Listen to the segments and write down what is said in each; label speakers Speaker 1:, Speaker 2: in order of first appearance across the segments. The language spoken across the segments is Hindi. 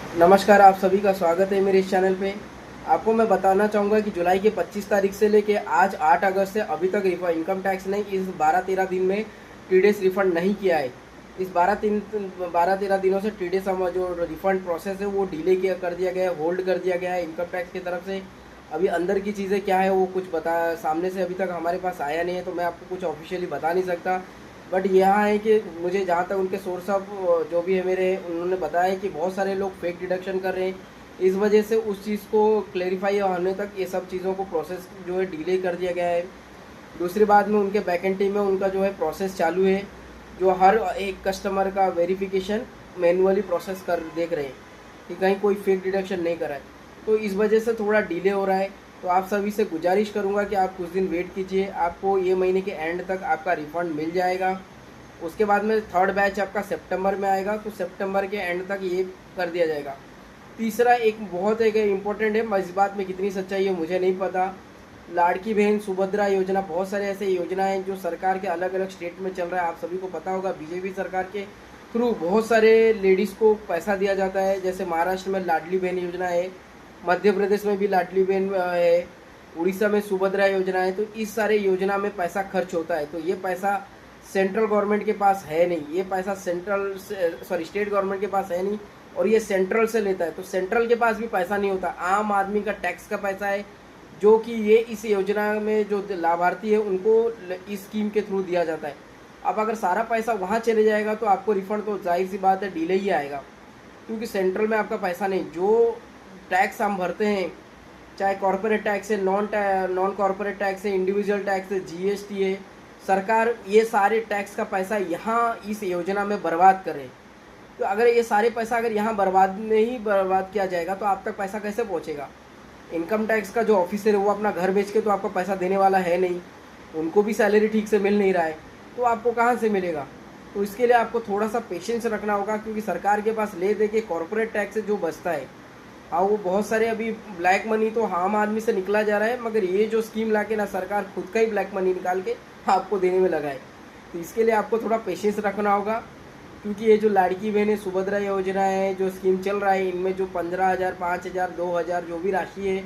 Speaker 1: नमस्कार, आप सभी का स्वागत है मेरे इस चैनल पे। आपको मैं बताना चाहूँगा कि जुलाई के 25 तारीख से लेके आज 8 अगस्त से अभी तक इनकम टैक्स ने इस 12-13 दिन में टीडीएस रिफ़ंड नहीं किया है। इस 12-13 दिनों से टीडीएस जो रिफ़ंड प्रोसेस है वो डिले किया कर दिया गया है, होल्ड कर दिया गया है इनकम टैक्स की तरफ से। अभी अंदर की चीज़ें क्या है वो कुछ सामने से अभी तक हमारे पास आया नहीं है, तो मैं आपको कुछ ऑफिशियली बता नहीं सकता। बट यहाँ है कि मुझे जहाँ तक उनके सोर्स ऑफ जो भी है मेरे, उन्होंने बताया कि बहुत सारे लोग फेक डिडक्शन कर रहे हैं। इस वजह से उस चीज़ को क्लेरिफाई होने तक ये सब चीज़ों को प्रोसेस जो है डिले कर दिया गया है। दूसरी बात में उनके बैकएंड टीम में उनका जो है प्रोसेस चालू है, जो हर एक कस्टमर का वेरिफिकेशन मैनुअली प्रोसेस कर देख रहे हैं कि कहीं कोई फेक डिडक्शन नहीं करा है। तो इस वजह से थोड़ा डिले हो रहा है। तो आप सभी से गुजारिश करूंगा कि आप कुछ दिन वेट कीजिए, आपको ये महीने के एंड तक आपका रिफ़ंड मिल जाएगा। उसके बाद में थर्ड बैच आपका सितंबर में आएगा, तो सितंबर के एंड तक ये कर दिया जाएगा। तीसरा एक बहुत एक इम्पोर्टेंट है, इस बात में कितनी सच्चाई है मुझे नहीं पता। लाड़की बहन सुभद्रा योजना, बहुत सारे ऐसे योजनाएं हैं जो सरकार के अलग अलग स्टेट में चल रहा है। आप सभी को पता होगा बीजेपी सरकार के थ्रू बहुत सारे लेडीज़ को पैसा दिया जाता है। जैसे महाराष्ट्र में लाडली बहन योजना है, मध्य प्रदेश में भी लाडली बहन है, उड़ीसा में सुभद्रा योजना है। तो इस सारे योजना में पैसा खर्च होता है। तो ये पैसा सेंट्रल गवर्नमेंट के पास है नहीं, ये पैसा स्टेट गवर्नमेंट के पास है नहीं, और ये सेंट्रल से लेता है। तो सेंट्रल के पास भी पैसा नहीं होता, आम आदमी का टैक्स का पैसा है, जो कि ये इस योजना में जो लाभार्थी है उनको इस स्कीम के थ्रू दिया जाता है। अब अगर सारा पैसा वहाँ चले जाएगा तो आपको रिफंड तो जाहिर सी बात है डिले ही आएगा, क्योंकि सेंट्रल में आपका पैसा नहीं। जो टैक्स हम भरते हैं, चाहे कॉर्पोरेट टैक्स है, नॉन कॉर्पोरेट टैक्स है, इंडिविजुअल टैक्स है, जीएसटी है, सरकार ये सारे टैक्स का पैसा यहाँ इस योजना में बर्बाद करे। तो अगर ये सारे पैसा अगर यहाँ बर्बाद किया जाएगा तो आप तक पैसा कैसे पहुँचेगा? इनकम टैक्स का जो ऑफिसर है वो अपना घर बेच के तो आपको पैसा देने वाला है नहीं, उनको भी सैलरी ठीक से मिल नहीं रहा है, तो आपको कहाँ से मिलेगा? तो इसके लिए आपको थोड़ा सा पेशेंस रखना होगा, क्योंकि सरकार के पास ले दे के कॉर्पोरेट टैक्स से जो बचता है, हाँ वो बहुत सारे अभी ब्लैक मनी तो आम आदमी से निकला जा रहा है, मगर ये जो स्कीम ला के ना सरकार खुद का ही ब्लैक मनी निकाल के आपको देने में लगा है। तो इसके लिए आपको थोड़ा पेशेंस रखना होगा, क्योंकि ये जो लाड़की बहन है, सुभद्रा योजना है, जो स्कीम चल रहा है, इनमें जो 15,000, 5,000, 2,000 जो भी राशि है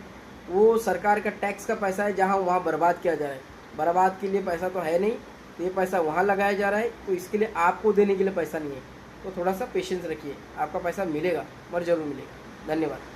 Speaker 1: वो सरकार का टैक्स का पैसा है, जहाँ वहाँ बर्बाद किया जा रहा है। बर्बाद के लिए पैसा तो है नहीं, तो ये पैसा वहाँ लगाया जा रहा है, तो इसके लिए आपको देने के लिए पैसा नहीं है। तो थोड़ा सा पेशेंस रखिए, आपका पैसा मिलेगा और ज़रूर मिलेगा। धन्यवाद।